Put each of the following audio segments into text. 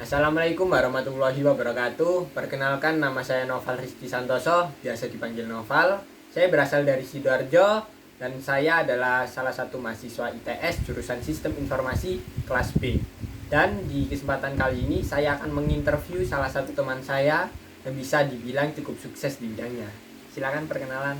Assalamualaikum warahmatullahi wabarakatuh. Perkenalkan, nama saya Noval Rizky Santoso, biasa dipanggil Noval. Saya berasal dari Sidoarjo dan saya adalah salah satu mahasiswa ITS jurusan Sistem Informasi kelas B. Dan di kesempatan kali ini saya akan menginterview salah satu teman saya yang bisa dibilang cukup sukses di bidangnya. Silakan perkenalan.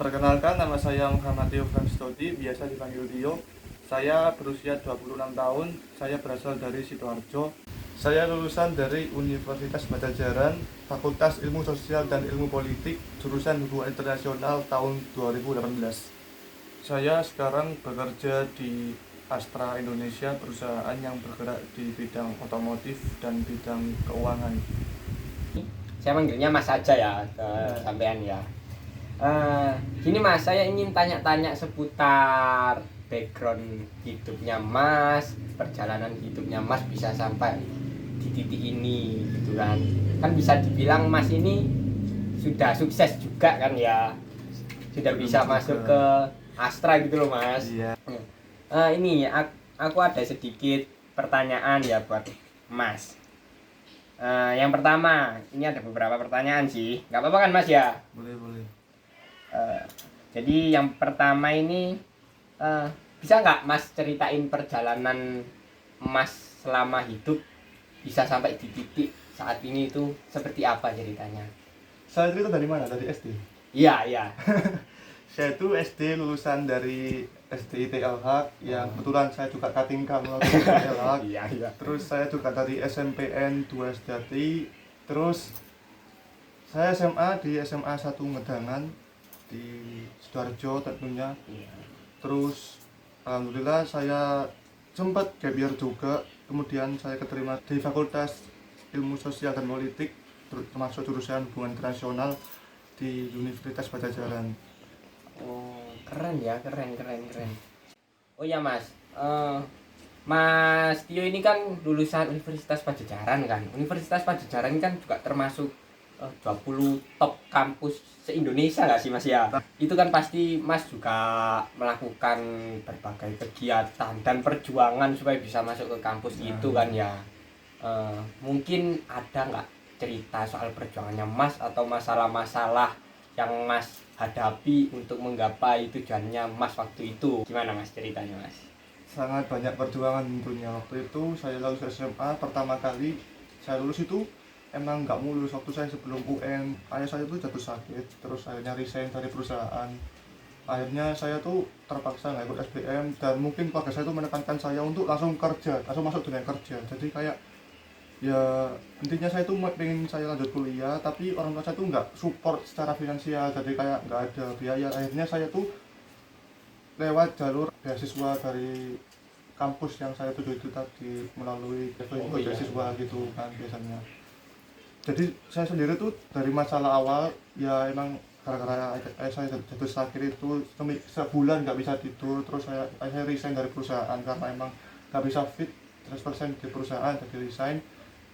Perkenalkan, nama saya Muhammad Tio Franstoti, biasa dipanggil Tio. Saya berusia 26 tahun, saya berasal dari Sidoarjo. Saya lulusan dari Universitas Padjadjaran, Fakultas Ilmu Sosial dan Ilmu Politik, jurusan Hubungan Internasional tahun 2018. Saya sekarang bekerja di Astra Indonesia, perusahaan yang bergerak di bidang otomotif dan bidang keuangan. Saya manggilnya Mas aja ya ke sampean ya. Gini Mas, saya ingin tanya-tanya seputar background hidupnya Mas, perjalanan hidupnya Mas bisa sampai di titik ini gitu kan. Kan bisa dibilang Mas ini sudah sukses juga kan ya. Sudah bisa masuk ke Astra gitu loh Mas. Iya. Ini aku ada sedikit pertanyaan ya buat Mas. Yang pertama, ini ada beberapa pertanyaan sih. Nggak apa-apa kan Mas ya? Boleh. Jadi yang pertama ini bisa nggak Mas ceritain perjalanan Mas selama hidup bisa sampai di titik saat ini itu seperti apa ceritanya? Saya cerita dari mana? Dari SD? Iya. Saya itu SD lulusan dari SDIT Al-Haq, yang kebetulan saya juga katingkah melalui SDIT Al-Haq. Iya. Terus saya juga dari SMPN 2 Sejati. Terus saya SMA di SMA 1 Ngedangan di Sidoarjo tentunya. Terus alhamdulillah saya sempat gap year juga. Kemudian saya keterima di Fakultas Ilmu Sosial dan Politik, termasuk jurusan Hubungan Internasional di Universitas Padjadjaran. Oh, keren ya, keren. Oh ya Mas, Mas Tio ini kan lulusan Universitas Padjadjaran kan. Universitas Padjadjaran kan juga termasuk 20 top kampus se-Indonesia nggak sih Mas ya? Itu kan pasti Mas juga melakukan berbagai kegiatan dan perjuangan supaya bisa masuk ke kampus itu kan ya. Mungkin ada nggak cerita soal perjuangannya Mas atau masalah-masalah yang Mas hadapi untuk menggapai tujuannya Mas waktu itu? Gimana Mas ceritanya Mas? Sangat banyak perjuangan tentunya. Waktu itu saya lulus SMA pertama kali, saya lulus itu emang nggak mulus. Waktu saya sebelum UN, ayah saya tuh jatuh sakit, terus akhirnya resign dari perusahaan. Akhirnya saya tuh terpaksa nggak ikut SBM, dan mungkin keluarga saya tuh menekankan saya untuk langsung kerja, langsung masuk dunia kerja. Jadi kayak ya intinya saya tuh pengen saya lanjut kuliah, tapi orang tua saya tuh nggak support secara finansial, jadi kayak nggak ada biaya. Akhirnya saya tuh lewat jalur beasiswa dari kampus yang saya tuju itu tadi, melalui beasiswa gitu kan biasanya. Jadi saya sendiri tuh dari masalah awal ya emang gara-gara saya jatuh sakit itu sebulan nggak bisa tidur. Terus saya resign dari perusahaan karena emang nggak bisa fit 100% di perusahaan, jadi resign.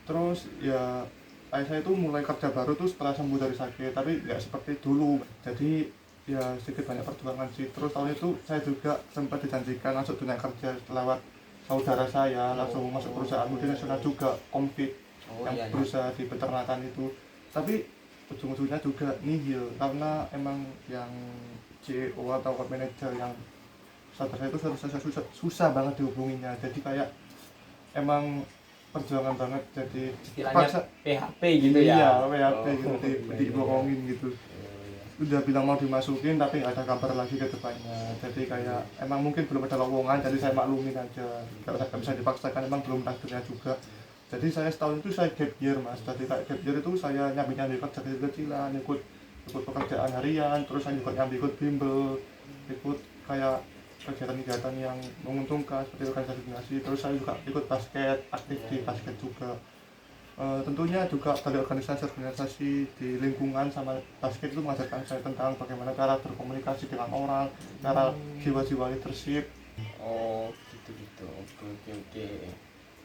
Terus ya ayah saya itu mulai kerja baru tuh setelah sembuh dari sakit, tapi nggak seperti dulu. Jadi ya sedikit banyak perjuangan sih. Terus tahun itu saya juga sempat dijanjikan masuk dunia kerja lewat saudara saya, langsung masuk perusahaan multinasional juga, Comfit, yang berusaha di peternakan itu. Tapi ujung-ujungnya juga nihil karena emang yang CEO atau top manager yang saudara saya itu susah banget dihubunginya. Jadi kayak emang perjuangan banget, jadi Istilahnya PHP gitu ya? Iya, PHP gitu, dibohongin gitu. Udah bilang mau dimasukin tapi nggak ada kabar lagi ke depannya. Jadi kayak emang mungkin belum ada lowongan, jadi saya maklumin aja. Nggak bisa dipaksakan, emang belum takdirnya juga. Jadi saya setahun itu saya gap year Mas. Jadi kayak gap year itu saya nyambi kerja kecil-kecilan, ikut pekerjaan harian, terus saya juga nyambi ikut bimbel, ikut kayak kegiatan-kegiatan yang menguntungkan seperti organisasi. Terus saya juga ikut basket, aktif di basket juga. Tentunya juga dari organisasi di lingkungan sama basket itu mengajarkan saya tentang bagaimana cara berkomunikasi dengan orang, cara jiwa-jiwa leadership. Oh gitu. Oke.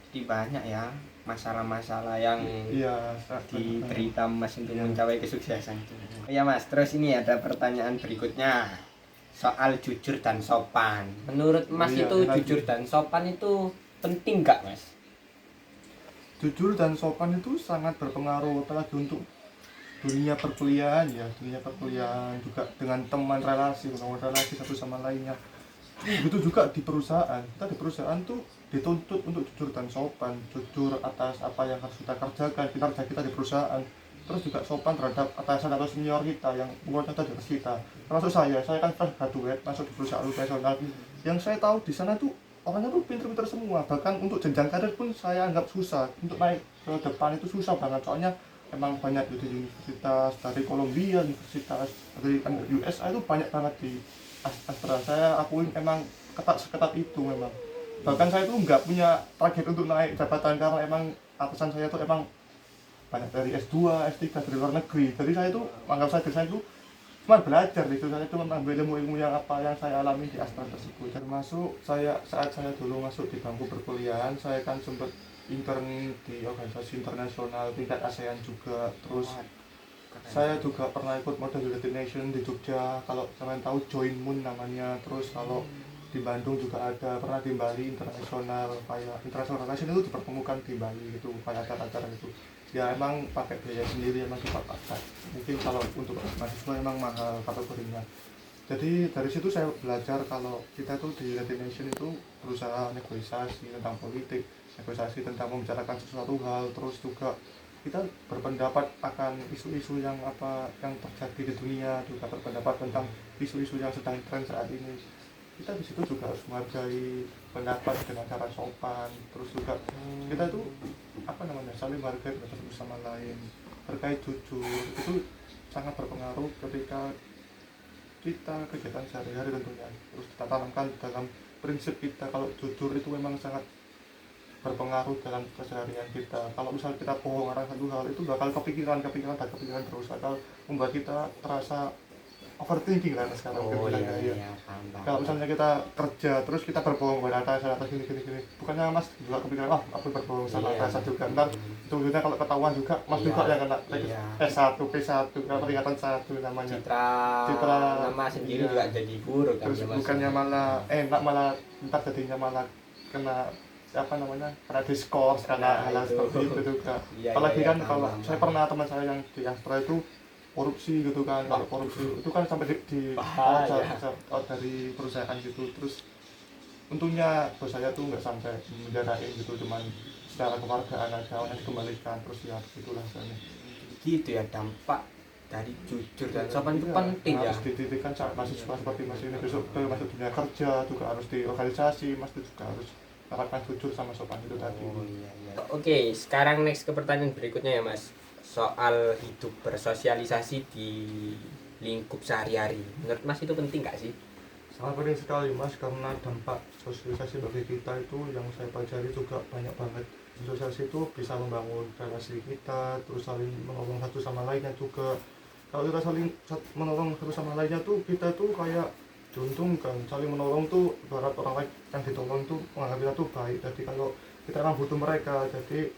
Jadi banyak ya masalah-masalah yang Iya, diterita Mas untuk iya. mencapai kesuksesan itu. Oh ya Mas, terus ini ada pertanyaan berikutnya soal jujur dan sopan. Menurut Mas Iya, itu lagi. jujur dan sopan itu penting nggak Mas? Jujur dan sopan itu sangat berpengaruh, apalagi untuk dunia perkuliahan ya, dunia perkuliahan juga dengan teman, relasi, membangun relasi satu sama lainnya. Begitu juga di perusahaan, kita di perusahaan tuh dituntut untuk jujur dan sopan, jujur atas apa yang harus kita kerjakan, kinerja kita di perusahaan, terus juga sopan terhadap atasan atau senior kita yang umurnya di atas kita. Termasuk saya kan fresh graduate masuk di perusahaan multinasional, yang saya tahu di sana tuh orangnya tuh pinter-pinter semua, bahkan untuk jenjang karir pun saya anggap susah, untuk naik ke depan itu susah banget, soalnya emang banyak di universitas dari Columbia, universitas dari USA itu banyak banget di Astra. Saya akuin emang seketat itu memang. Bahkan saya tuh nggak punya target untuk naik jabatan karena emang atasan saya tuh emang banyak dari S2, S3 dari luar negeri. Jadi saya tuh anggap saja saya tuh cuma belajar gitu, saya tuh mengambil ilmu-ilmu yang apa yang saya alami di Astra tersebut. Termasuk saat saya dulu masuk di bangku perkuliahan, saya kan sempat intern di organisasi internasional tingkat ASEAN juga. Terus saya juga pernah ikut Model United Nation di Jogja, kalau kalian tahu Join Moon namanya. Terus kalau di Bandung juga ada, pernah di Bali internasional, kayak international relation itu dipertemukan di Bali gitu, kayak acara-acara itu ya emang pakai biaya sendiri, emang dipaksa. Mungkin kalau untuk mahasiswa emang mahal kategorinya. Jadi dari situ saya belajar kalau kita tuh di United Nation itu berusaha negosiasi tentang politik, negosiasi tentang membicarakan sesuatu hal, terus juga kita berpendapat akan isu-isu yang terjadi di dunia, juga berpendapat tentang isu-isu yang sedang tren saat ini. Kita di situ juga harus menghargai pendapat dengan cara sopan, terus juga kita itu saling menghargai satu sama lain, terkait jujur itu sangat berpengaruh ketika kita kegiatan sehari-hari tentunya. Terus kita tanamkan dalam prinsip kita kalau jujur itu memang sangat berpengaruh dalam keseharian kita. Kalau misal kita bohong akan satu hal itu bakal kepikiran terus, bakal membuat kita terasa overthinking lah sekarang. Kalau misalnya kita kerja terus kita berbohong pada atasan atau gini, bukannya mas juga kepikiran aku berbohong sama atasan juga, ntar ujungnya kalau ketahuan juga mas juga yang kena S1, P1, peringatan 1 namanya, citra nama sendiri juga jadi buruk kan. Terus bukannya malah enak, malah ntar jadinya malah kena kena diskors karena hal seperti itu juga. Apalagi kan kalau saya pernah teman saya yang di Astra itu korupsi gitu kan, kalau korupsi itu kan sampai di out dari perusahaan gitu. Terus untungnya bos saya tuh nggak sampai menjarain gitu, cuman secara keluargaan aja yang dikembalikan. Terus ya gitulah soalnya. Gitu ya, dampak dari jujur dan sopan itu penting ya. Harus dididikan saat mahasiswa seperti mas ini, besok masuk dunia kerja juga harus di organisasi, mas juga harus terapkan jujur sama sopan itu tadi. Oke, sekarang next ke pertanyaan berikutnya ya mas, soal hidup bersosialisasi di lingkup sehari-hari. Menurut mas itu penting gak sih? Sangat penting sekali mas, karena dampak sosialisasi bagi kita itu yang saya pelajari juga banyak banget. Sosialisasi itu bisa membangun relasi kita, terus saling menolong satu sama lainnya juga. Kalau kita saling menolong satu sama lainnya tuh kita tuh kayak diuntungkan. Saling menolong tuh ibarat orang lain yang ditolong tuh menganggap kita tuh baik. Jadi kalau kita emang butuh mereka, jadi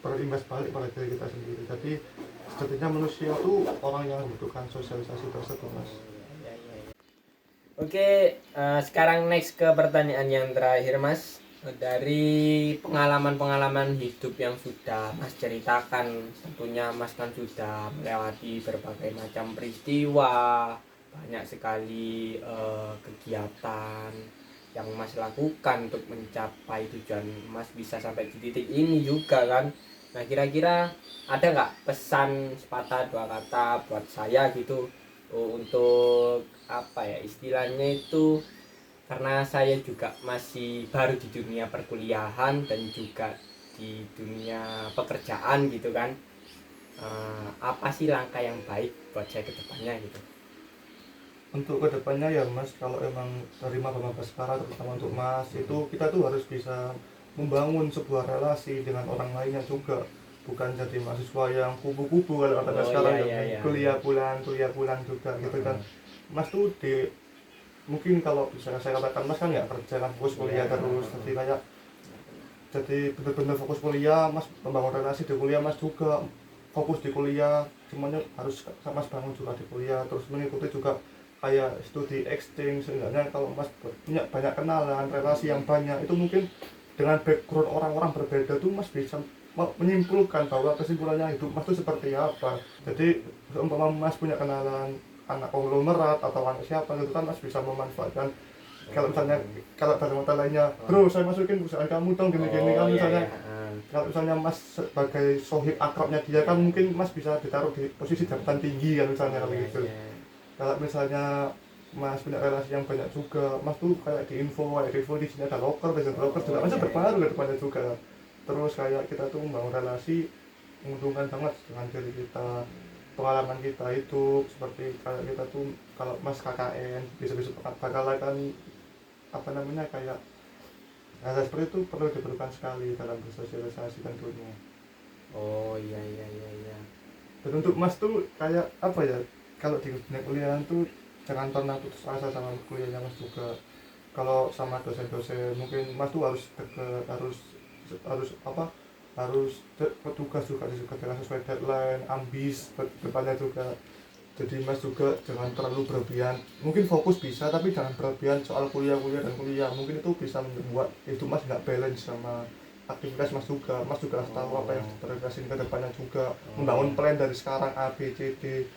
berimbas balik pada diri kita sendiri. Jadi sejatinya manusia tuh orang yang membutuhkan sosialisasi tersebut mas. Oke, sekarang next ke pertanyaan yang terakhir mas. Dari pengalaman-pengalaman hidup yang sudah mas ceritakan, tentunya mas kan sudah melewati berbagai macam peristiwa, banyak sekali kegiatan yang mas lakukan untuk mencapai tujuan mas bisa sampai di titik ini juga kan. Nah kira-kira ada nggak pesan sepatah dua kata buat saya gitu, untuk istilahnya itu, karena saya juga masih baru di dunia perkuliahan dan juga di dunia pekerjaan gitu kan. Apa sih langkah yang baik buat saya ke depannya gitu? Untuk kedepannya ya mas, kalau emang dari maba sekarang terutama untuk mas itu kita tuh harus bisa membangun sebuah relasi dengan orang lainnya juga, bukan jadi mahasiswa yang kubu-kubu kalau kata sekarang kuliah pulang juga gitu kan. Mas tuh mungkin kalau bisa saya katakan mas kan nggak kerja kan, fokus kuliah terus, jadi kayak jadi benar-benar fokus kuliah. Mas membangun relasi di kuliah, mas juga fokus di kuliah, semuanya harus mas bangun juga di kuliah, terus mengikuti juga kayak studi exchange. Seenggaknya kalau mas punya banyak kenalan, relasi yang banyak, itu mungkin dengan background orang-orang berbeda tuh mas bisa menyimpulkan bahwa kesimpulannya hidup Mas itu seperti apa. Jadi umpama Mas punya kenalan anak konglomerat atau anak siapa itu kan Mas bisa memanfaatkan. Kalau misalnya kalau dalam kata lainnya, bro saya masukin perusahaan kamu dong gini-gini kan misalnya. Kalau misalnya Mas sebagai sohib akrabnya dia kan mungkin Mas bisa ditaruh di posisi jabatan tinggi kan misalnya kalau gitu. Kalau misalnya Mas punya relasi yang banyak juga, Mas tuh kayak di info di sini ada loker, juga Mas berpengaruh ke depannya juga. Terus kayak kita tuh membangun relasi menguntungkan banget dengan diri kita, pengalaman kita itu seperti kayak kita tuh kalau Mas KKN bisa bakal kan apa namanya kayak hal seperti itu perlu diperlukan sekali dalam bersosialisasi tentunya. Oh iya iya iya iya. Dan untuk Mas tuh kayak apa ya, kalau di dunia kuliah tuh jangan pernah putus asa sama kuliahnya Mas juga. Kalau sama dosen-dosen mungkin Mas tuh harus petugas juga dengan sesuai deadline, ambis depannya juga. Jadi Mas juga jangan terlalu berlebihan, mungkin fokus bisa tapi jangan berlebihan soal kuliah dan kuliah, mungkin itu bisa membuat itu Mas nggak balance sama aktivitas Mas juga. Mas juga harus tahu apa yang terjadi ke depannya juga, membangun plan dari sekarang A, B, C, D.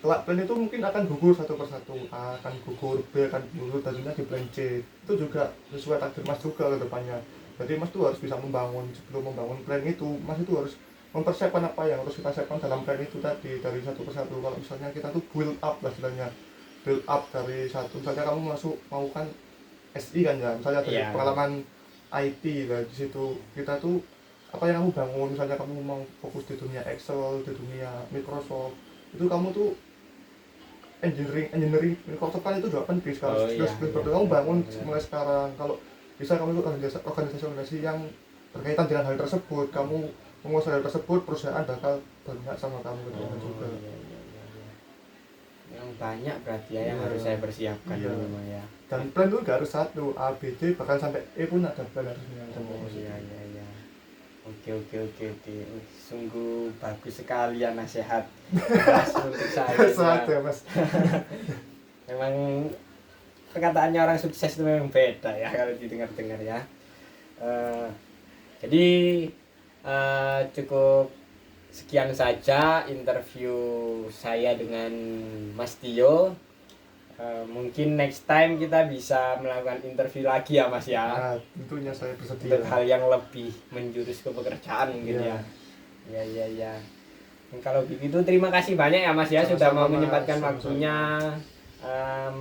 Kelak plan itu mungkin akan gugur satu persatu, A akan gugur, B akan gugur, dan di plan C itu juga sesuai takdir Mas juga ke depannya. Jadi Mas tuh harus bisa sebelum membangun plan itu, Mas itu harus mempersiapkan apa yang harus kita siapkan dalam plan itu tadi dari satu persatu. Kalau misalnya kita tuh build up lah istilahnya, build up dari satu, misalnya kamu mau kan SI kan ya, misalnya dari pengalaman IT lah, di situ kita tuh apa yang kamu bangun, misalnya kamu mau fokus di dunia Excel, di dunia Microsoft, itu kamu tuh engineering Microsoft kan itu juga penting sekali. Kamu bangun mulai sekarang. Kalau bisa kamu ikut organisasi yang berkaitan dengan hal tersebut, kamu menguasai hal tersebut, perusahaan bakal banyak sama kamu juga. Yang banyak berarti ya yang harus saya persiapkan dulu ya. Dan plan itu nggak harus satu, A, B, C, bahkan sampai E pun ada plan harusnya. Iya. Oke. Sungguh bagus sekali ya nasihat Mas untuk saya. Sehat ya Mas. Memang perkataannya orang sukses itu memang beda ya kalau didengar-dengar ya. Jadi cukup sekian saja interview saya dengan Mas Tio. Mungkin next time kita bisa melakukan interview lagi ya Mas ya. Nah, tentunya saya bersedia. Untuk hal yang lebih menjurus ke pekerjaan mungkin ya. Iya. Kalau begitu terima kasih banyak ya Mas ya, sudah mau menyempatkan waktunya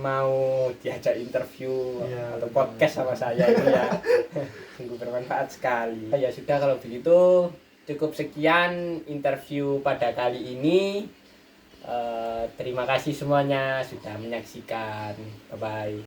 mau diajak interview atau podcast sama saya ini ya. Sungguh bermanfaat sekali. Ya sudah kalau begitu cukup sekian interview pada kali ini. Terima kasih semuanya sudah menyaksikan. Bye bye.